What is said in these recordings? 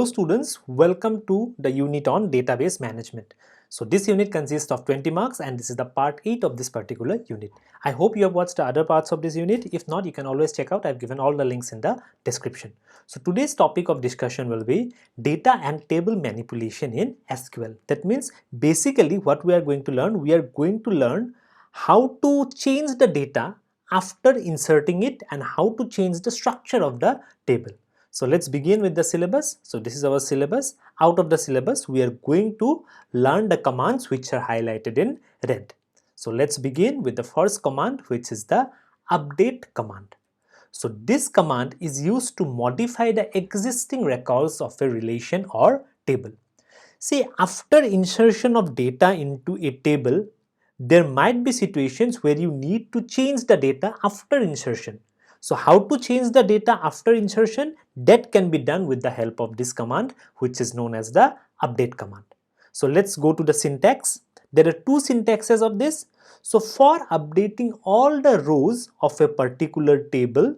Hello students, welcome to the unit on database management. So this unit consists of 20 marks and this is the part 8 of this particular unit. I hope you have watched the other parts of this unit. If not, you can always check out. I've given all the links in the description. So today's topic of discussion will be data and table manipulation in SQL. That means basically what we are going to learn, how to change the data after inserting it and how to change the structure of the table. So let's begin with the syllabus. So this is our syllabus. Out of the syllabus, we are going to learn the commands which are highlighted in red. So let's begin with the first command, which is the update command. So this command is used to modify the existing records of a relation or table. See, after insertion of data into a table, there might be situations where you need to change the data after insertion. So how to change the data after insertion? That can be done with the help of this command, which is known as the update command. So let's go to the syntax. There are two syntaxes of this. So for updating all the rows of a particular table,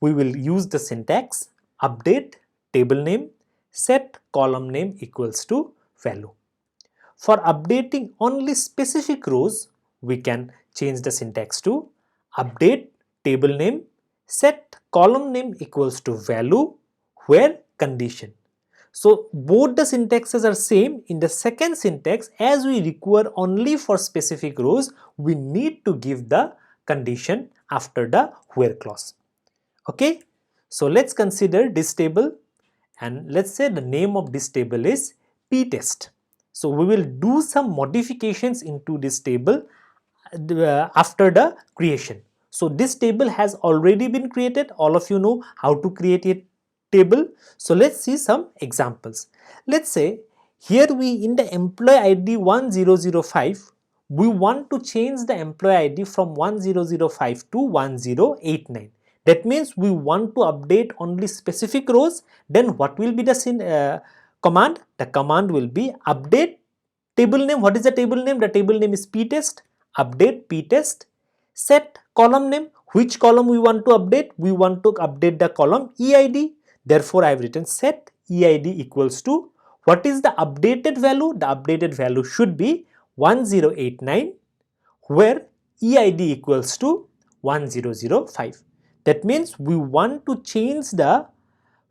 we will use the syntax update table name set column name equals to value. For updating only specific rows, we can change the syntax to update table name set column name equals to value where condition. So both the syntaxes are same. In the second syntax, as we require only for specific rows, we need to give the condition after the where clause. Okay, so let's consider this table and let's say the name of this table is ptest. So we will do some modifications into this table after the creation. So this table has already been created. All of you know how to create a table. So let's see some examples. Let's say here in the employee ID 1005, we want to change the employee ID from 1005 to 1089. That means we want to update only specific rows. Then what will be the command? The command will be update table name. What is the table name? The table name is ptest. Update ptest. Set column name. Which column we want to update? We want to update the column EID. Therefore, I have written set EID equals to what is the updated value? The updated value should be 1089 where EID equals to 1005. That means we want to change the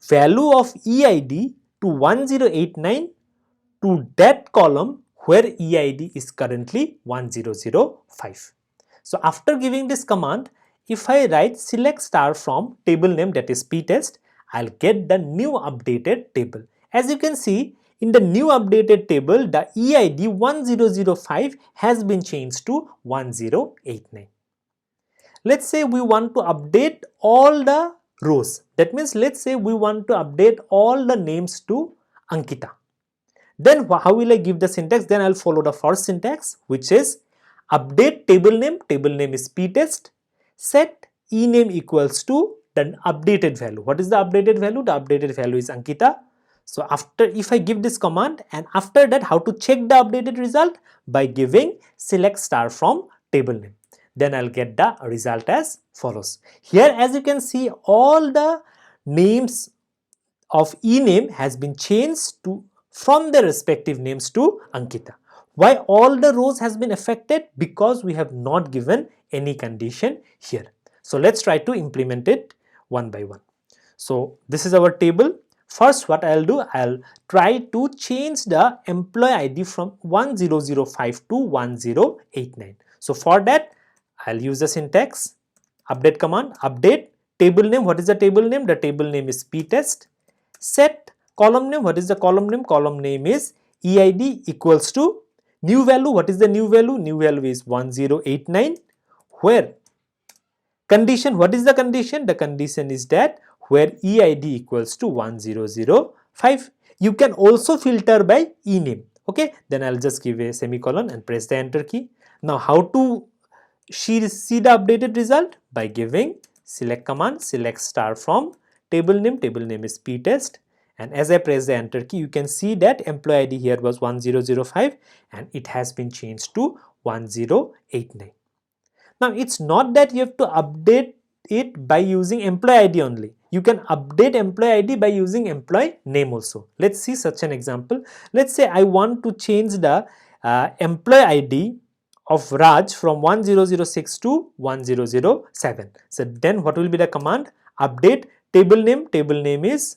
value of EID to 1089 to that column where EID is currently 1005. So after giving this command, if I write select star from table name, that is ptest, I'll get the new updated table. As you can see, in the new updated table, the EID 1005 has been changed to 1089. Let's say we want to update all the rows. That means let's say we want to update all the names to Ankita. Then how will I give the syntax? Then I'll follow the first syntax, which is update table name is ptest, set ename equals to the updated value. What is the updated value? The updated value is Ankita. So after, if I give this command, and after that, how to check the updated result? By giving select star from table name. Then I'll get the result as follows. Here, as you can see, all the names of ename has been changed to from their respective names to Ankita. Why all the rows has been affected? Because we have not given any condition here. So let's try to implement it one by one. So this is our table. First, what I'll do, I'll try to change the employee ID from 1005 to 1089. So for that, I'll use the syntax update command, update table name. What is the table name? The table name is ptest. Set column name. What is the column name? Column name is EID equals to new value. What is the new value? New value is 1089 where condition. What is the condition? The condition is that where EID equals to 1005. You can also filter by ename. Okay, then I'll just give a semicolon and press the enter key. Now how to see the updated result? By giving select command, select star from table name is ptest, and as I press the enter key, you can see that employee ID here was 1005 and it has been changed to 1089. Now it's not that you have to update it by using employee ID only. you can update employee ID by using employee name also. Let's see such an example. Let's say I want to change the employee ID of Raj from 10006 to 1007. So then what will be the command? Update table name. Table name is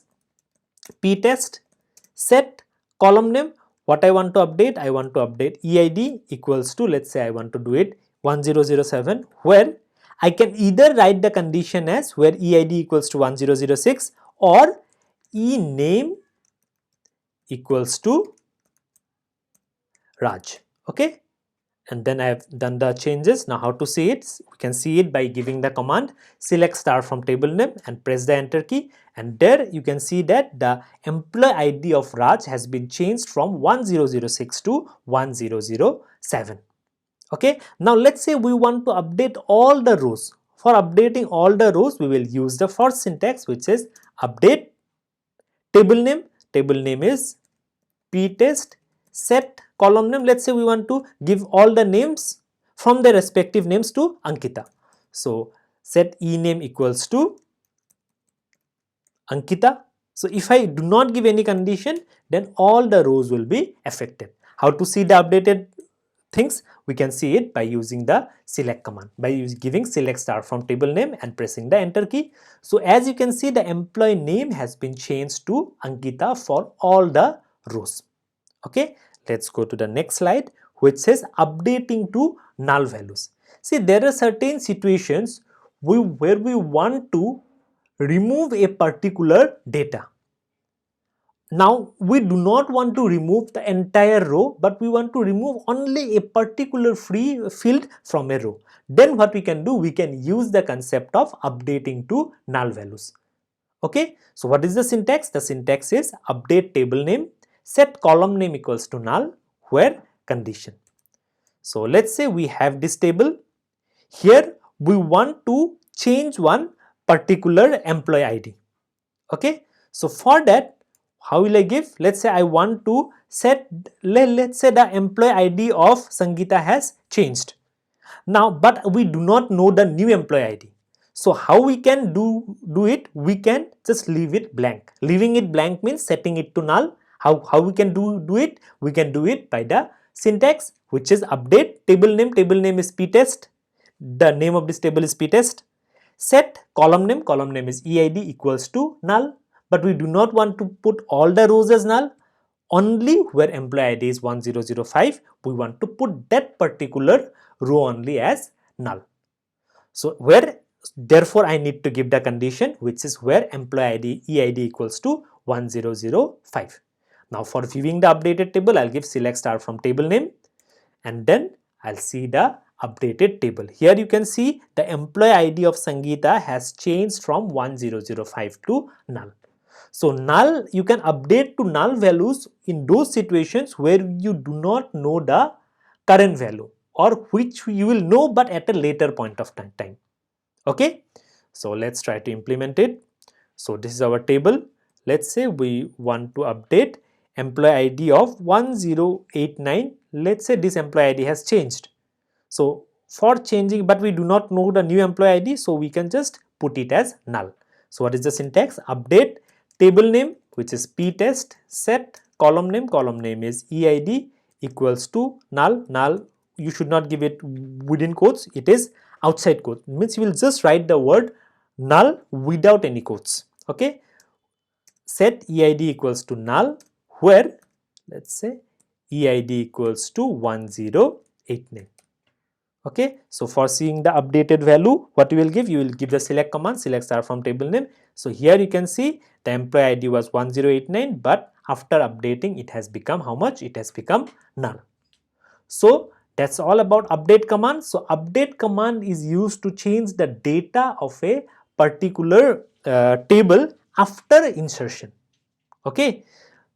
ptest. Set column name. What I want to update? I want to update EID equals to, let's say I want to do it 1007, where I can either write the condition as where EID equals to 1006 or ename equals to Raj. Okay, and then I have done the changes. Now how to see it? We can see it by giving the command select star from table name and press the enter key, and there you can see that the employee ID of Raj has been changed from 1006 to 1007. Okay, now let's say we want to update all the rows. For updating all the rows, we will use the first syntax, which is update table name. Table name is ptest. Set column name. Let's say we want to give all the names from their respective names to Ankita. So set ename equals to Ankita. So if I do not give any condition, then all the rows will be affected. How to see the updated things? We can see it by using the select command, by giving select star from table name and pressing the enter key. So as you can see, the employee name has been changed to Ankita for all the rows. Okay, let's go to the next slide, which says updating to null values. See, there are certain situations where we want to remove a particular data. Now, we do not want to remove the entire row, but we want to remove only a particular free field from a row. Then what we can do? We can use the concept of updating to null values. Okay, so what is the syntax? The syntax is update table name, set column name equals to null, where condition. So let's say we have this table. Here we want to change one particular employee ID. Okay, so for that, how will I give? Let's say I want to set, let's say the employee ID of Sangeeta has changed. Now, but we do not know the new employee ID. So how we can do it? We can just leave it blank. Leaving it blank means setting it to null. How we can do it? We can do it by the syntax, which is update table name. Table name is ptest. The name of this table is ptest. Set column name is EID equals to null. But we do not want to put all the rows as null. Only where employee ID is 1005, we want to put that particular row only as null. So where, therefore I need to give the condition, which is where employee ID EID equals to 1005. Now for viewing the updated table, I'll give select star from table name, and then I'll see the updated table. Here you can see the employee ID of Sangeeta has changed from 1005 to null. So null, you can update to null values in those situations where you do not know the current value, or which you will know but at a later point of time. Okay, so let's try to implement it. So this is our table. Let's say we want to update employee ID of 1089. Let's say this employee ID has changed. So for changing, but we do not know the new employee ID, so we can just put it as null. So what is the syntax? Update table name, which is ptest. Set column name is EID equals to null. Null, you should not give it within quotes, it is outside quotes. It means you will just write the word null without any quotes. Okay, set EID equals to null, where let's say EID equals to 1089. Okay, so for seeing the updated value, what you will give? You will give the select command, select star from table name. So here you can see the employee ID was 1089, but after updating it has become how much? It has become null. So that's all about update command. So update command is used to change the data of a particular table after insertion. Okay,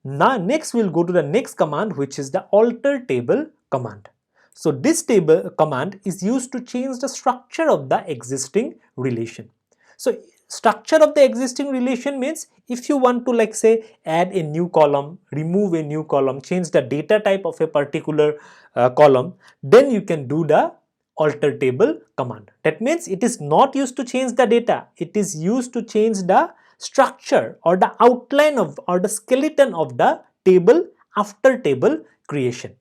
now next we'll go to the next command, which is the alter table command. So this table command is used to change the structure of the existing relation. So structure of the existing relation means if you want to, like say, add a new column, remove a new column, change the data type of a particular column, then you can do the alter table command. That means it is not used to change the data, it is used to change the structure or the outline of or the skeleton of the table after table creation.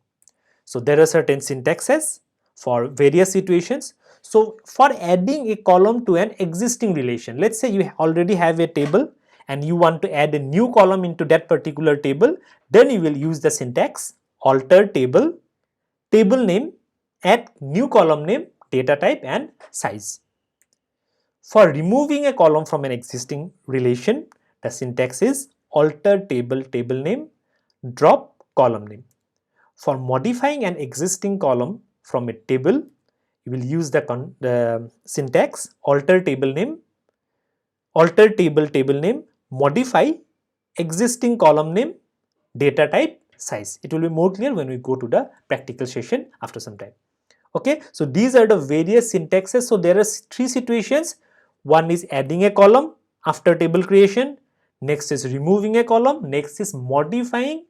So there are certain syntaxes for various situations. So for adding a column to an existing relation, let's say you already have a table and you want to add a new column into that particular table, then you will use the syntax alter table, table name, add new column name, data type and size. For removing a column from an existing relation, the syntax is alter table, table name, drop column name. For modifying an existing column from a table, you will use the syntax alter table name, alter table, table name, modify existing column name, data type, size. It will be more clear when we go to the practical session after some time. Okay, so these are the various syntaxes. So there are three situations. One is adding a column after table creation, next is removing a column, next is modifying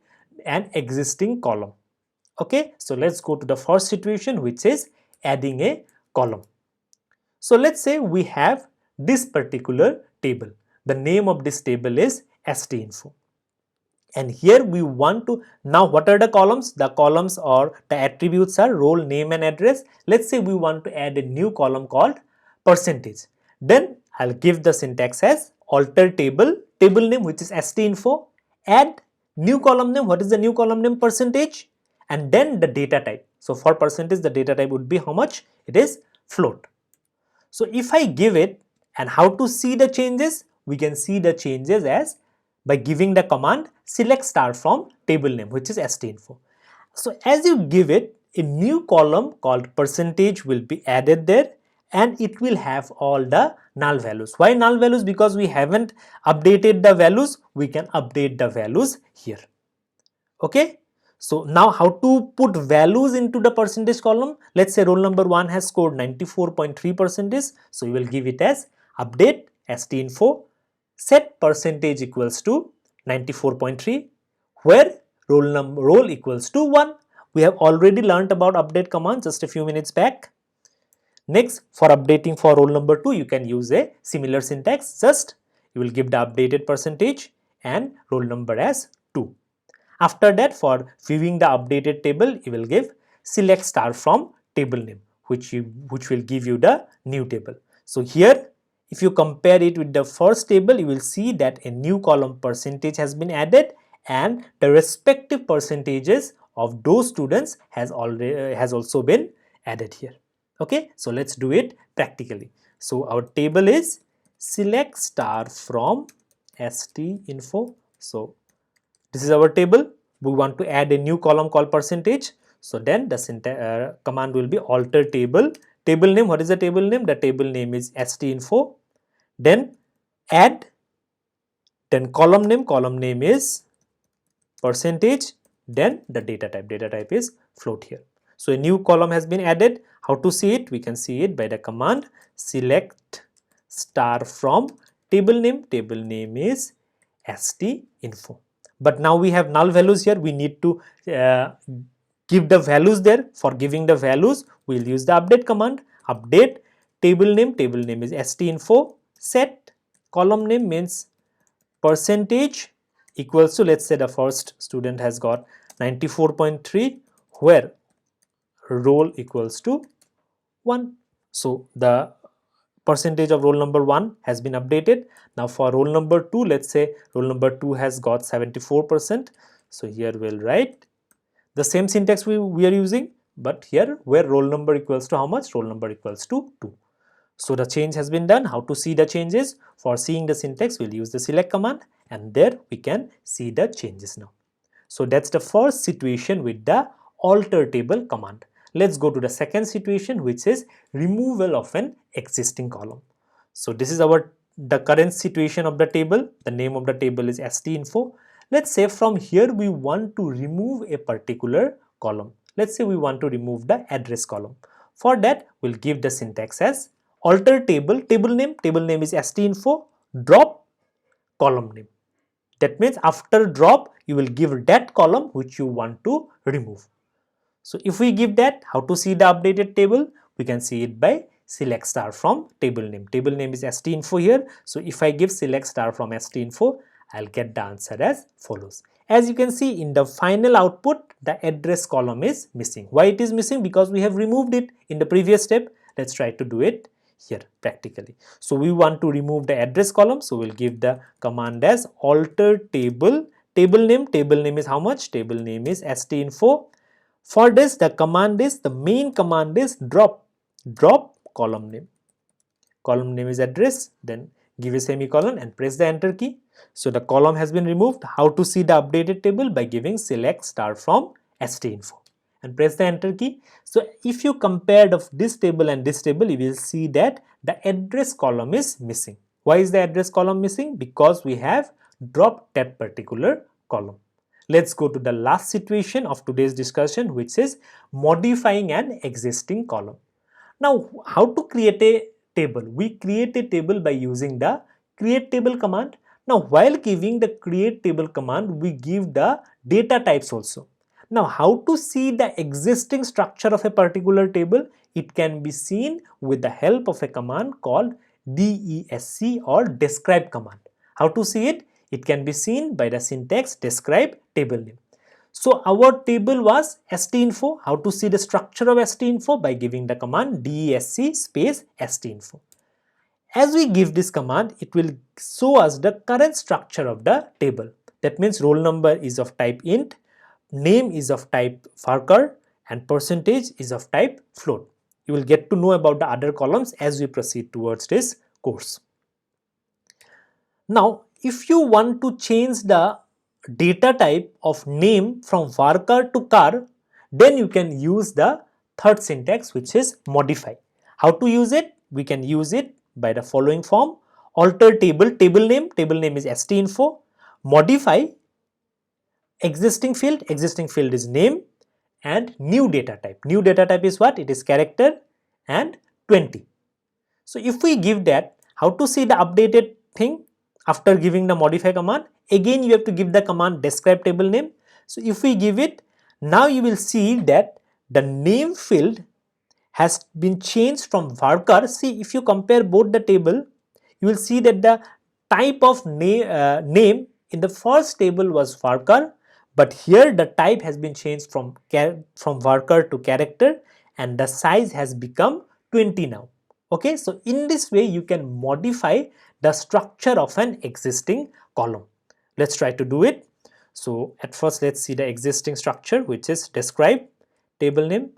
an existing column. Okay, so let's go to the first situation, which is adding a column. So let's say we have this particular table. The name of this table is STinfo. And here we want to, now what are the columns? The columns or the attributes are role, name and address. Let's say we want to add a new column called percentage. Then I'll give the syntax as alter table, table name which is STinfo, add new column name. What is the new column name? Percentage, and then the data type. So for percentage the data type would be how much? It is float. So if I give it, and how to see the changes? We can see the changes as by giving the command select star from table name which is STinfo. So as you give it, a new column called percentage will be added there and it will have all the null values. Why null values? Because we haven't updated the values. We can update the values here. Okay. So now how to put values into the percentage column? Let's say roll number 1 has scored 94.3%. So you will give it as update STinfo set percentage equals to 94.3 where roll equals to 1. We have already learnt about update command just a few minutes back. Next, for updating for roll number 2, you can use a similar syntax. Just you will give the updated percentage and roll number as 2. After that, for viewing the updated table, you will give select star from table name which will give you the new table. So here if you compare it with the first table, you will see that a new column percentage has been added and the respective percentages of those students has also been added here. Okay, so let's do it practically. So our table is select star from STinfo. So this is our table. We want to add a new column called percentage. So then the command will be alter table. Table name, what is the table name? The table name is STinfo. Then add, then column name is percentage, then the data type is float here. So a new column has been added. How to see it? We can see it by the command select star from table name is STinfo. But now we have null values here. We need to give the values there. For giving the values, we will use the update command. Update table name is STinfo, set column name means percentage equals to, let's say the first student has got 94.3 where roll equals to 1. So the percentage of roll number 1 has been updated. Now for roll number 2, let's say roll number 2 has got 74%. So here we'll write the same syntax we are using, but here where roll number equals to how much? Roll number equals to 2. So the change has been done. How to see the changes? For seeing the syntax, we'll use the select command and there we can see the changes now. So that's the first situation with the alter table command. Let's go to the second situation, which is removal of an existing column. So this is the current situation of the table. The name of the table is STinfo. Let's say from here we want to remove a particular column. Let's say we want to remove the address column. For that, we'll give the syntax as alter table name is STinfo, drop column name. That means after drop, you will give that column which you want to remove. So if we give that, how to see the updated table? We can see it by select star from table name. Table name is stinfo here. So if I give select star from stinfo, I'll get the answer as follows. As you can see in the final output, the address column is missing. Why it is missing? Because we have removed it in the previous step. Let's try to do it here practically. So we want to remove the address column. So we'll give the command as alter table. Table name is how much? Table name is stinfo. For this, the main command is drop column name. Column name is address, then give a semicolon and press the enter key. So the column has been removed. How to see the updated table? By giving select star from stinfo and press the enter key. So if you compare this table and this table, you will see that the address column is missing. Why is the address column missing? Because we have dropped that particular column. Let's go to the last situation of today's discussion, which is modifying an existing column. Now, how to create a table? We create a table by using the create table command. Now, while giving the create table command, we give the data types also. Now, how to see the existing structure of a particular table? It can be seen with the help of a command called DESC or describe command. How to see it? It can be seen by the syntax describe table name. So our table was stinfo. How to see the structure of stinfo? By giving the command DESC space stinfo. As we give this command, it will show us the current structure of the table. That means roll number is of type int, name is of type varchar, and percentage is of type float. You will get to know about the other columns as we proceed towards this course. Now, if you want to change the data type of name from varchar to char, then you can use the third syntax, which is modify. How to use it? We can use it by the following form: alter table name is stinfo, modify existing field is name, and new data type. New data type is what? It is character and 20. So if we give that, how to see the updated thing? After giving the modify command, again you have to give the command describe table name. So if we give it, now you will see that the name field has been changed from varchar. See, if you compare both the table, you will see that the type of name in the first table was varchar, but here the type has been changed from varchar to character, and the size has become 20 now. Okay, so in this way you can modify the structure of an existing column. Let's try to do it. So at first let's see the existing structure, which is describe table name,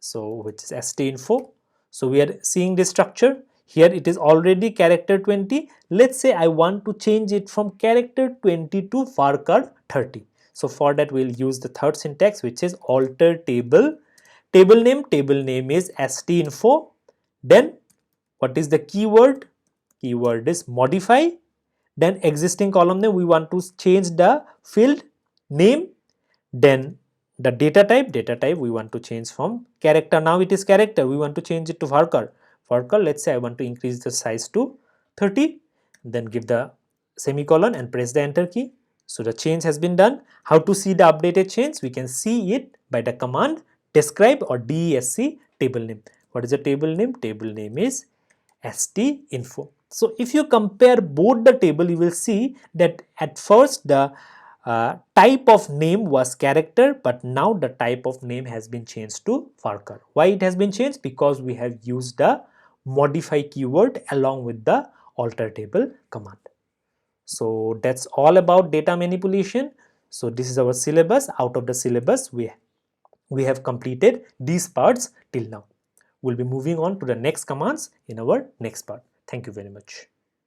so which is stinfo. So we are seeing this structure. Here it is already character 20. Let's say I want to change it from character 20 to varchar 30. So for that we'll use the third syntax, which is alter table name is stinfo. Then what is the keyword? Keyword is modify. Then existing column name, we want to change the field name. Then the data type we want to change from character. Now it is character, we want to change it to varchar. Let's say I want to increase the size to 30. Then give the semicolon and press the enter key. So the change has been done. How to see the updated change? We can see it by the command describe or DESC table name. What is the table name? Table name is stinfo. So if you compare both the table, you will see that at first the type of name was character, but now the type of name has been changed to varchar. Why it has been changed? Because we have used the modify keyword along with the alter table command. So that's all about data manipulation. So this is our syllabus. Out of the syllabus, we have completed these parts till now. We'll be moving on to the next commands in our next part. Thank you very much.